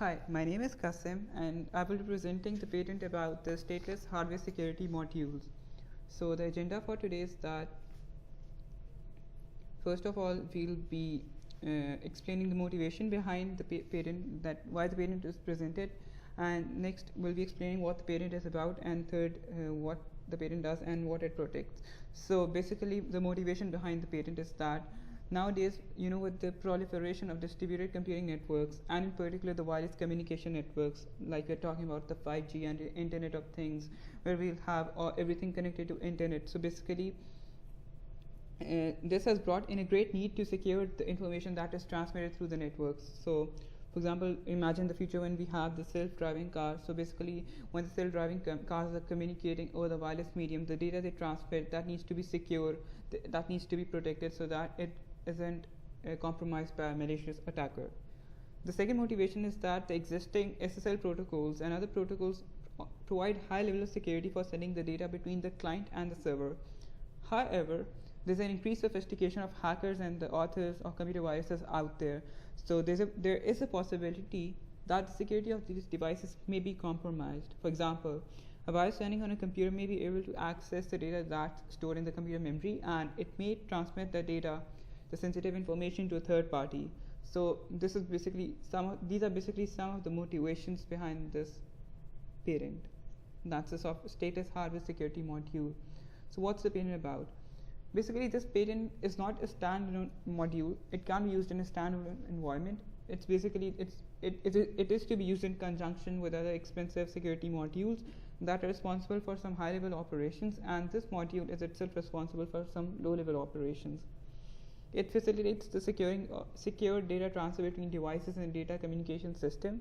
Hi, my name is Kasim and I will be presenting the patent about the stateless hardware security modules. So the agenda for today is that first of all we'll be explaining the motivation behind the patent, that why the patent is presented, and next we'll be explaining what the patent is about, and third what the patent does and what it protects. So basically the motivation behind the patent is that nowadays, with the proliferation of distributed computing networks, and in particular the wireless communication networks, like we're talking about the 5G and the Internet of Things, where we'll have everything connected to Internet. So basically, this has brought in a great need to secure the information that is transmitted through the networks. So, for example, imagine the future when we have the self-driving car. So basically, when the self-driving cars are communicating over the wireless medium, the data they transmit, that needs to be secure, that needs to be protected so that it isn't compromised by a malicious attacker. The second motivation is that the existing SSL protocols and other protocols provide high level of security for sending the data between the client and the server. However, there's an increased sophistication of hackers and the authors of computer viruses out there. So there is a possibility that the security of these devices may be compromised. For example, a virus running on a computer may be able to access the data that's stored in the computer memory, and it may transmit the data, the sensitive information, to a third party. So these are basically some of the motivations behind this patent. That's the stateless hardware security module. So what's the patent about? Basically, this patent is not a standalone module. It can be used in a standalone environment. It is to be used in conjunction with other expensive security modules that are responsible for some high-level operations, and this module is itself responsible for some low-level operations. It facilitates the secure data transfer between devices and data communication system.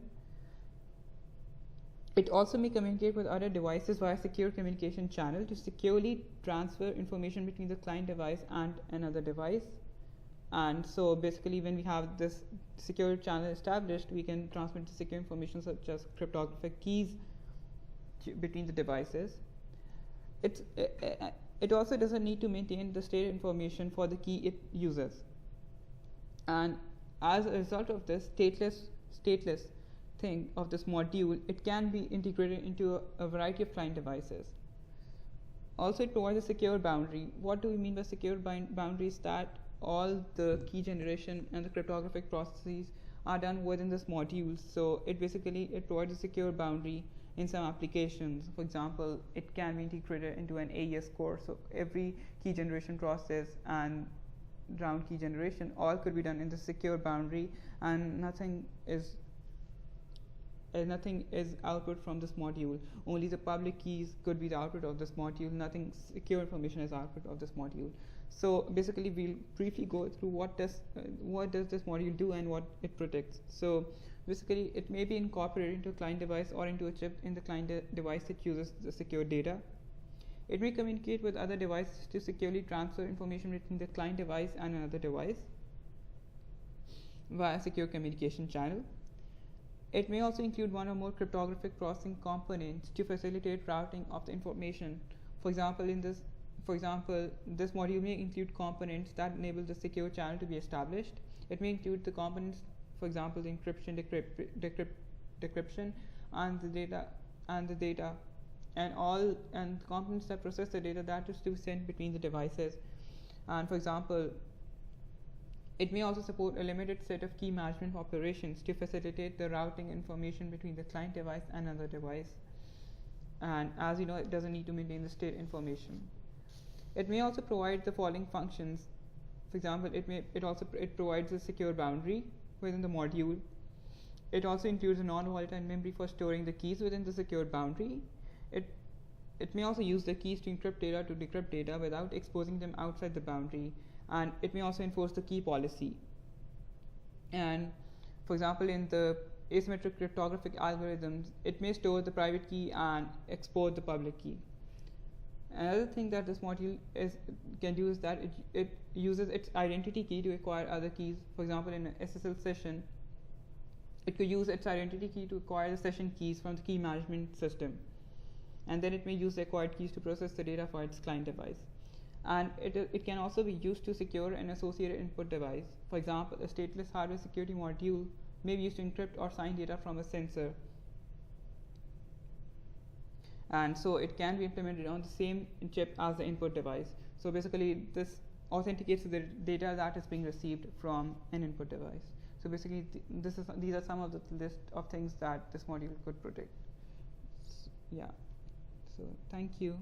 It also may communicate with other devices via secure communication channel to securely transfer information between the client device and another device. And so basically, when we have this secure channel established, we can transmit the secure information such as cryptographic keys between the devices. It also doesn't need to maintain the state information for the key it uses. And as a result of this stateless thing of this module, it can be integrated into a variety of client devices. Also, it provides a secure boundary. What do we mean by secure boundaries? That all the key generation and the cryptographic processes are done within this module. So it provides a secure boundary in some applications. For example, it can be integrated into an AES core. So every key generation process and round key generation all could be done in the secure boundary, and nothing is output from this module. Only the public keys could be the output of this module. Nothing secure information is output of this module. So basically, we'll briefly go through what does this module do and what it protects. So basically, it may be incorporated into a client device or into a chip in the client device that uses the secure data. It may communicate with other devices to securely transfer information between the client device and another device via secure communication channel. It may also include one or more cryptographic processing components to facilitate routing of the information. For example, this module may include components that enable the secure channel to be established. It may include the components, for example, the encryption, decryption, and the data, and components that process the data that is to be sent between the devices. And for example, it may also support a limited set of key management operations to facilitate the routing information between the client device and another device. And as you know, it doesn't need to maintain the state information. It may also provide the following functions. For example, it provides a secure boundary within the module. It also includes a non-volatile memory for storing the keys within the secure boundary. It may also use the keys to encrypt data to decrypt data without exposing them outside the boundary. And it may also enforce the key policy. And for example, in the asymmetric cryptographic algorithms, it may store the private key and export the public key. Another thing that this module can do is that it uses its identity key to acquire other keys. For example, in an SSL session, it could use its identity key to acquire the session keys from the key management system. And then it may use the acquired keys to process the data for its client device. And it can also be used to secure an associated input device. For example, a stateless hardware security module may be used to encrypt or sign data from a sensor. And so it can be implemented on the same chip as the input device. So basically this authenticates the data that is being received from an input device. So basically these are some of the list of things that this module could protect. Yeah. So thank you.